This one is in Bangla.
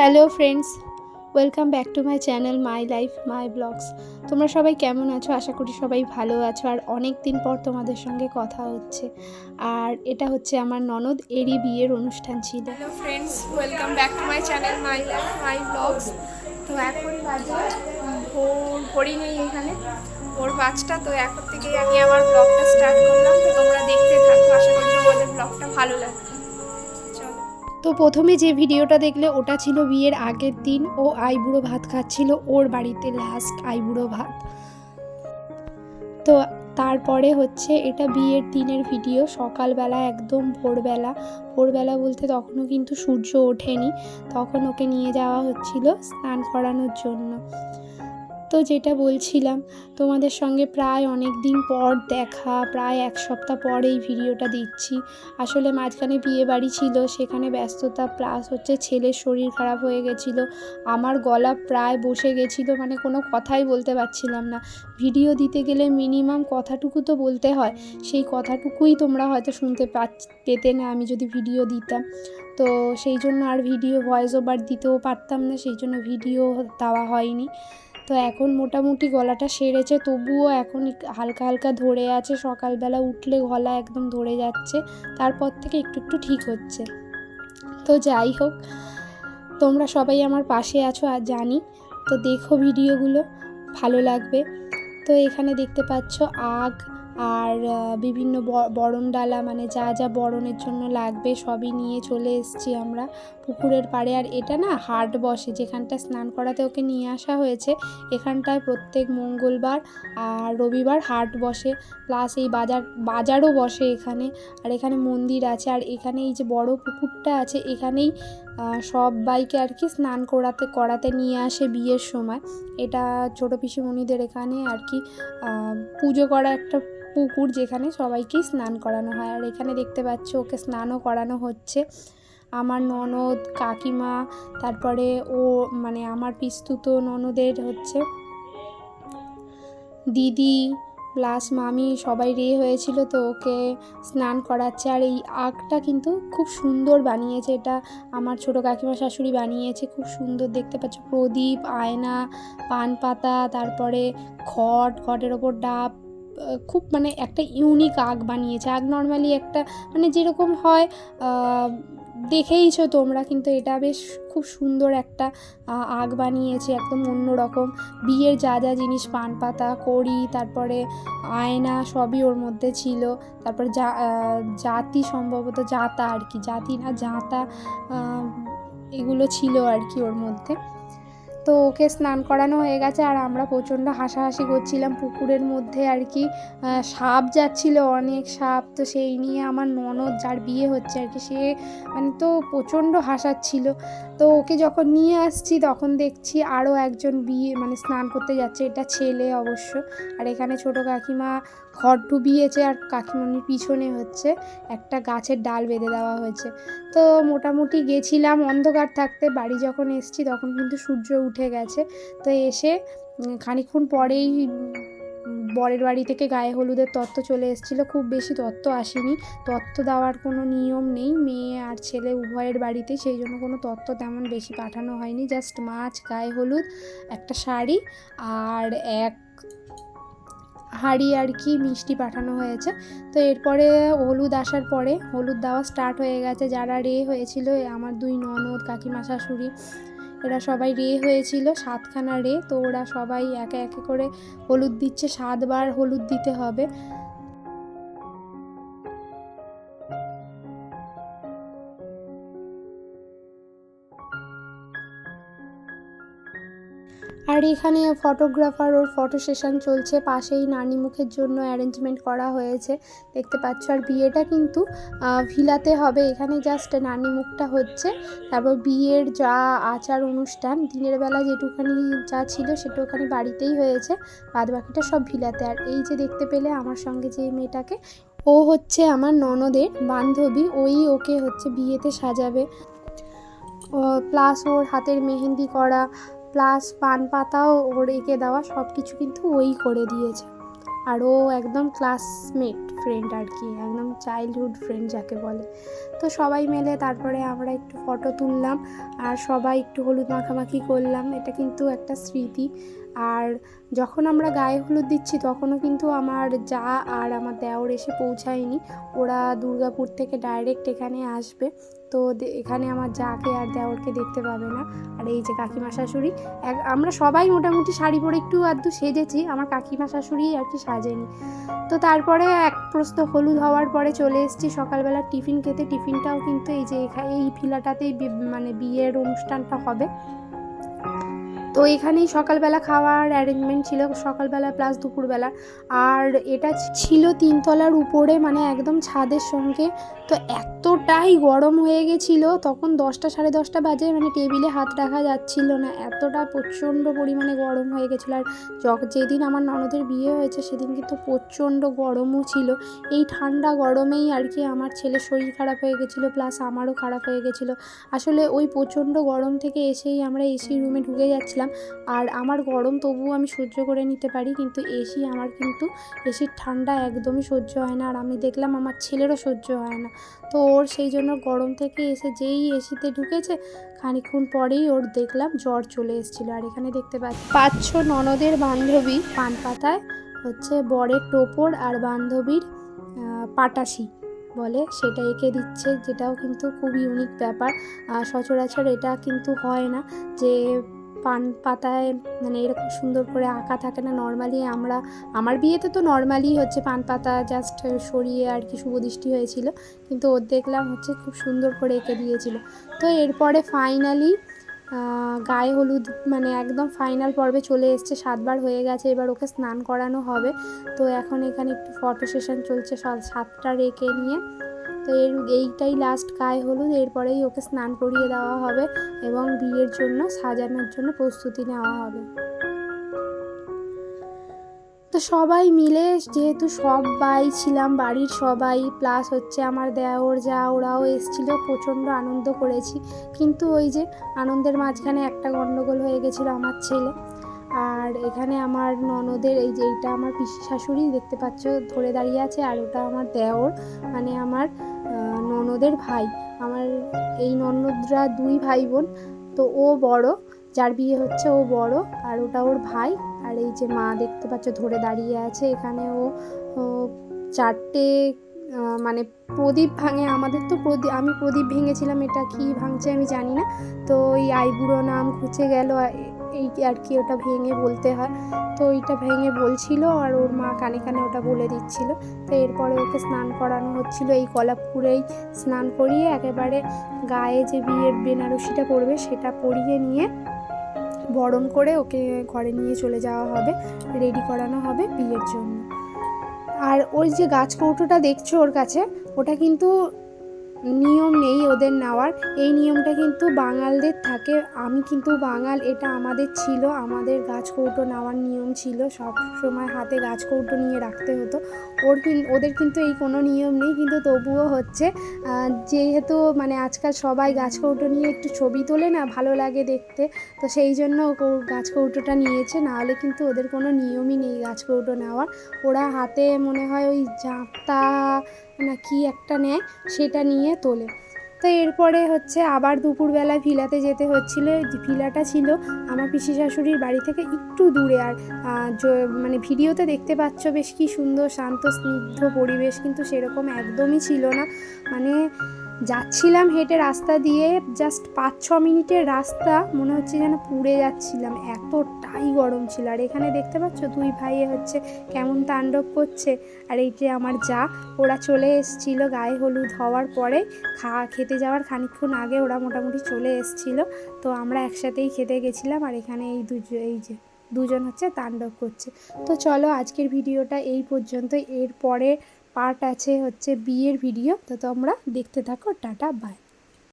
Hello friends, welcome back to my channel my life my blogs. তোমরা সবাই কেমন আছো? আশা করি সবাই ভালো আছো। আর অনেক দিন পর তোমাদের সঙ্গে কথা হচ্ছে। আর এটা হচ্ছে আমার ননদ, এরই বিয়ের অনুষ্ঠান ছিল। Hello friends, welcome back to my channel my life my blogs. তো এখন বাজে ঘড়ি নেই এখানে, ভোর 5টা। তো এখন থেকেই আমি আমার ব্লগটা স্টার্ট করলাম। তো তোমরা দেখতে থাকো, আশা করি তোমাদের ব্লগটা ভালো লাগবে। চলো। তো প্রথমে যে ভিডিওটা দেখলে ওটা ছিল বিয়ের আগের দিন। ও আইবুড়ো ভাত খাচ্ছিল ওর বাড়িতে, লাস্ট আইবুড়ো ভাত। তো তারপরে হচ্ছে এটা বিয়ের দিনের ভিডিও, সকালবেলা একদম ভোরবেলা বলতে তখনও কিন্তু সূর্য ওঠেনি। তখন ওকে নিয়ে যাওয়া হচ্ছিল স্নান করানোর জন্য। তো যেটা বলছিলাম, তোমাদের সঙ্গে প্রায় অনেক দিন পর দেখা, প্রায় এক সপ্তাহ পর এই ভিডিওটা দিচ্ছি। আসলে মাঝখানে বিয়ে বাড়ি ছিল, সেখানে ব্যস্ততা, প্লাস হচ্ছে ছেলের শরীর খারাপ হয়ে গেছিলো। আমার গলা প্রায় বসে গেছিলো, মানে কোনো কথাই বলতে পারছিলাম না। ভিডিও দিতে গেলে মিনিমাম কথাটুকু তো বলতে হয়, সেই কথাটুকুই তোমরা হয়তো শুনতে পেতে না আমি যদি ভিডিও দিতাম। তো সেই জন্য আর ভিডিও ভয়েস ওভার দিতেও পারতাম না, সেই জন্য ভিডিও দেওয়া হয়নি। তো এখন মোটামুটি গলাটা সেরেছে, তবুও এখন হালকা হালকা ধরে আছে। সকালবেলা উঠলে গলা একদম ধরে যাচ্ছে, তারপর থেকে একটু একটু ঠিক হচ্ছে। তো যাই হোক, তোমরা সবাই আমার পাশে আছো আর জানি। তো দেখো ভিডিওগুলো, ভালো লাগবে। তো এখানে দেখতে পাচ্ছ আগ আর বিভিন্ন বরণ ডালা, মানে যা যা বরণের জন্য লাগবে সবই নিয়ে চলে এসেছি আমরা পুকুরের পাড়ে। আর এটা না হাট বসে, যেখানটা স্নান করাতে ওকে নিয়ে আসা হয়েছে, এখানটায় প্রত্যেক মঙ্গলবার আর রবিবার হাট বসে, প্লাস এই বাজারও বসে এখানে। আর এখানে মন্দির আছে, আর এখানে এই যে বড় পুকুরটা আছে, এখানেই সবাইকে আর কি স্নান করাতে নিয়ে আসে বিয়ের সময়। এটা ছোটো পিসিমণিদের এখানে আর কি পুজো করা একটা পুকুর, যেখানে সবাইকেই স্নান করানো হয়। আর এখানে দেখতে পাচ্ছ ওকে স্নানও করানো হচ্ছে। আমার ননদ, কাকিমা, তারপরে ও মানে আমার পিস্তুতো ননদের হচ্ছে দিদি প্লাস মামি সবাই হয়েছিল, তো ওকে স্নান করাচ্ছে। আর এই আগটা কিন্তু খুব সুন্দর বানিয়েছে, এটা আমার ছোটো কাকিমা শাশুড়ি বানিয়েছে, খুব সুন্দর দেখতে পাচ্ছ। প্রদীপ, আয়না, পান পাতা, তারপরে ঘটের ওপর ডাব, খুব মানে একটা ইউনিক আগ বানিয়েছে। আগ নর্মালি একটা মানে যেরকম হয় দেখেইছো তোমরা, কিন্তু এটা বেশ খুব সুন্দর একটা আগ বানিয়েছে, একদম অন্যরকম। বিয়ের যা যা জিনিস, পান পাতা, কড়ি, তারপরে আয়না সবই ওর মধ্যে ছিল। তারপর জাতি, সম্ভবত জাতা আর কি, জাতি না জাতা, এগুলো ছিল আর কি ওর মধ্যে। তো ওকে স্নান করানো হয়ে গেছে, আর আমরা প্রচণ্ড হাসাহাসি করছিলাম পুকুরের মধ্যে আর কি। সাপ যাচ্ছিল, অনেক সাপ। তো সেই নিয়ে আমার ননদ, যার বিয়ে হচ্ছে আর কি, সে মানে তো প্রচণ্ড হাসাচ্ছিল। তো ওকে যখন নিয়ে আসছি তখন দেখছি আরও একজন মানে স্নান করতে যাচ্ছে, এটা ছেলে অবশ্য। আর এখানে ছোটো কাকিমা ঘট ডুবিয়েছে, আর কাকিমণির পিছনে হচ্ছে একটা গাছের ডাল বেঁধে দেওয়া হয়েছে। তো মোটামুটি গেছিলাম অন্ধকার থাকতে, বাড়ি যখন এসছি তখন কিন্তু সূর্য উঠে গেছে। তো এসে খানিকক্ষণ পরেই বরের বাড়ি থেকে গায়ে হলুদের তত্ত্ব চলে এসেছিলো। খুব বেশি তত্ত্ব আসেনি, তত্ত্ব দেওয়ার কোনো নিয়ম নেই মেয়ে আর ছেলে উভয়ের বাড়িতে, সেই জন্য কোনো তত্ত্ব তেমন বেশি পাঠানো হয়নি। জাস্ট মাছ, গায়ে হলুদ, একটা শাড়ি আর এক হাঁড়ি আর কি মিষ্টি পাঠানো হয়েছে। তো এরপরে হলুদ আসার পরে হলুদ দেওয়া স্টার্ট হয়ে গেছে। যারা হয়েছিল, আমার দুই ননদ, কাকিমা শাশুড়ি, এরা সবাই হয়েছিল 7খানা। তো ওরা সবাই একে একে করে হলুদ দিচ্ছে, 7বার হলুদ দিতে হবে। আর এখানে ফটোগ্রাফার, ওর ফটো সেশন চলছে, পাশেই নানি মুখের জন্য অ্যারেঞ্জমেন্ট করা হয়েছে, দেখতে পাচ্ছ। আর বিয়েটা কিন্তু ভিলাতে হবে, এখানে জাস্ট নানি মুখটা হচ্ছে। তারপর বিয়ের যা আচার অনুষ্ঠান দিনের বেলা যেটুখানি যা ছিল সেটুখানি বাড়িতেই হয়েছে, বাদ বাকিটা সব ভিলাতে। আর এই যে দেখতে পেলে আমার সঙ্গে যে মেয়েটাকে, ও হচ্ছে আমার ননদের বান্ধবী, ওকে হচ্ছে বিয়েতে সাজাবে। প্লাস ওর হাতের মেহেন্দি করা, প্লাস পান পাতাও ওর এঁকে দেওয়া, সব কিছু কিন্তু ওই করে দিয়েছে। আর ও একদম ক্লাসমেট ফ্রেন্ড আর কি, একদম চাইল্ডহুড ফ্রেন্ড যাকে বলে। তো সবাই মিলে তারপরে আমরা একটু ফটো তুললাম আর সবাই একটু হলুদ মাখামাখি করলাম, এটা কিন্তু একটা স্মৃতি। আর যখন আমরা গায়ে হলুদ দিচ্ছি তখনও কিন্তু আমার যা আর আমার দেওর এসে পৌঁছায়নি, ওরা দুর্গাপুর থেকে ডাইরেক্ট এখানে আসবে। তো এখানে আমার যাকে আর দেওরকে দেখতে পাবে না। আর এই যে কাকিমা শাশুড়ি, আমরা সবাই মোটামুটি শাড়ি পরে একটু আধটু সেজেছি, আমার কাকিমা শাশুড়ি আর কি সাজেনি। তো তারপরে এক প্রস্ত হলুদ হওয়ার পরে চলে এসেছি সকালবেলা টিফিন খেতে। টিফিনটাও কিন্তু এই যে এই ভিলাটাতেই মানে বিয়ের অনুষ্ঠানটা হবে, তো এখানেই সকালবেলা খাওয়ার অ্যারেঞ্জমেন্ট ছিল, সকালবেলা প্লাস দুপুরবেলা। আর এটা ছিল 3 তলার উপরে, মানে একদম ছাদের সঙ্গে। তো এতটাই গরম হয়ে গেছিলো তখন 10টা সাড়ে 10টা বাজে, মানে টেবিলে হাত রাখা যাচ্ছিল না, এতটা প্রচণ্ড পরিমাণে গরম হয়ে গেছিলো। আর যেদিন আমার ননদের বিয়ে হয়েছে সেদিন কিন্তু প্রচণ্ড গরমও ছিল। এই ঠান্ডা গরমেই আর কি আমার ছেলের শরীর খারাপ হয়ে গেছিলো, প্লাস আমারও খারাপ হয়ে গেছিলো। আসলে ওই প্রচণ্ড গরম থেকে এসেই আমরা এসি রুমে ঢুকে যাচ্ছিলাম। আর আমার গরম তবুও আমি সহ্য করে নিতে পারি, কিন্তু আমার কিন্তু এসির ঠান্ডা একদমই সহ্য হয় না। আর আমি দেখলাম আমার ছেলেরও সহ্য হয় না, তো ওর সেই জন্য গরম থেকে এসে যেই এসিতে ঢুকেছে খানিকক্ষণ পরেই ওর দেখলাম জ্বর চলে এসেছিলো। আর এখানে দেখতে পাচ্ছ ননদের বান্ধবী পান পাতায় হচ্ছে বরের টোপর আর বান্ধবীর পাটাশি বলে সেটা এঁকে দিচ্ছে, যেটাও কিন্তু খুব ইউনিক ব্যাপার। সচরাচর এটা কিন্তু হয় না যে পান পাতায় মানে এরকম সুন্দর করে আঁকা থাকে না। নর্মালি আমার বিয়েতে তো নর্মালি হচ্ছে পান পাতা জাস্ট সরিয়ে আর কি শুভদৃষ্টি হয়েছিল, কিন্তু ওর দেখলাম হচ্ছে খুব সুন্দর করে এঁকে দিয়েছিল। তো এরপরে ফাইনালি গায়ে হলুদ মানে একদম ফাইনাল পর্বে চলে এসছে, 7 বার হয়ে গেছে, এবার ওকে স্নান করানো হবে। তো এখন এখানে একটু ফটো সেশন চলছে 7টা রেখে নিয়ে। তো এইটাই লাস্ট গায়ে হলুদ, এরপরেই ওকে স্নান করিয়ে দেওয়া হবে এবং বিয়ের জন্য সাজানোর জন্য প্রস্তুতি নেওয়া হবে। তো সবাই মিলে যেহেতু সবাই ছিলাম, বাড়ির সবাই প্লাস হচ্ছে আমার দেওর যা ওরাও এসেছিলো, প্রচণ্ড আনন্দ করেছি। কিন্তু ওই যে আনন্দের মাঝখানে একটা গণ্ডগোল হয়ে গেছিলো আমার ছেলে। আর এখানে আমার ননদের এই যে এইটা আমার পিসি শাশুড়ি দেখতে পাচ্ছ ধরে দাঁড়িয়ে আছে, আর ওটা আমার দেওর মানে আমার ননদের ভাই। আমার এই ননদরা 2 ভাই বোন, তো ও বড়, যার বিয়ে হচ্ছে ও বড়, আর ওটা ওর ভাই। আর এই যে মা দেখতে পাচ্ছ ধরে দাঁড়িয়ে আছে, এখানে ও 4টে মানে প্রদীপ ভাঙে। আমাদের তো আমি প্রদীপ ভেঙেছিলাম, এটা কি ভাঙছে আমি জানি না। তো ওই আইবুড়ো নাম ঘুচে গেল এই আর কি, ওটা ভেঙে বলতে হয়। তো ওইটা ভেঙে বলছিল আর ওর মা কানে কানে ওটা বলে দিচ্ছিল। তো এরপরে ওকে স্নান করানো হচ্ছিল, এই কলাপুরেই স্নান করিয়ে একেবারে গায়ে যে বিয়ের বেনারসিটা পরবে সেটা পরিয়ে নিয়ে বরণ করে ওকে ঘরে নিয়ে চলে যাওয়া হবে, রেডি করানো হবে বিয়ের জন্য। আর ওই যে গাছ কৌটোটা দেখছো ওর কাছে, ওটা কিন্তু নিয়ম নেই ওদের নেওয়ার, এই নিয়মটা কিন্তু বাঙালদের থাকে। আমি কিন্তু বাঙাল, এটা আমাদের ছিল, আমাদের গাছ কৌটো নেওয়ার নিয়ম ছিল, সব সময় হাতে গাছ কৌটো নিয়ে রাখতে হতো। ওদের কিন্তু এই কোনো নিয়ম নেই, কিন্তু তবুও হচ্ছে যেহেতু মানে আজকাল সবাই গাছ কৌটো নিয়ে একটু ছবি তোলে না, ভালো লাগে দেখতে, তো সেই জন্য গাছ কৌটোটা নিয়েছে, নাহলে কিন্তু ওদের কোনো নিয়মই নেই গাছ কৌটো নেওয়ার। ওরা হাতে মনে হয় ওই জাঁতা না কি একটা নেয়, সেটা নিয়ে তোলে। তো এরপরে হচ্ছে আবার দুপুরবেলা ভিলাতে যেতে হচ্ছিল। ভিলাটা ছিল আমার পিসি শাশুড়ির বাড়ি থেকে একটু দূরে। আর মানে ভিডিওতে দেখতে পাচ্ছ বেশ কি সুন্দর শান্ত স্নিগ্ধ পরিবেশ, কিন্তু সেরকম একদমই ছিল না। মানে যাচ্ছিলাম হেঁটে রাস্তা দিয়ে, জাস্ট 5-6 মিনিটের রাস্তা, মনে হচ্ছে যেন পুড়ে যাচ্ছিলাম, এতটাই গরম ছিল। আর এখানে দেখতে পাচ্ছ 2 ভাইয়ে হচ্ছে কেমন তাণ্ডব করছে। আর এই যে আমার যা, ওরা চলে এসেছিলো গায়ে হলুদ হওয়ার পরে, খেতে যাওয়ার খানিকক্ষণ আগে ওরা মোটামুটি চলে এসেছিলো। তো আমরা একসাথেই খেতে গেছিলাম, আর এখানে এই যে দুজন হচ্ছে তাণ্ডব করছে। তো চলো আজকের ভিডিওটা এই পর্যন্ত, এরপরে পার্ট আছে হচ্ছে বিয়ের ভিডিও, তো তোমরা দেখতে থাকো। Tata bye.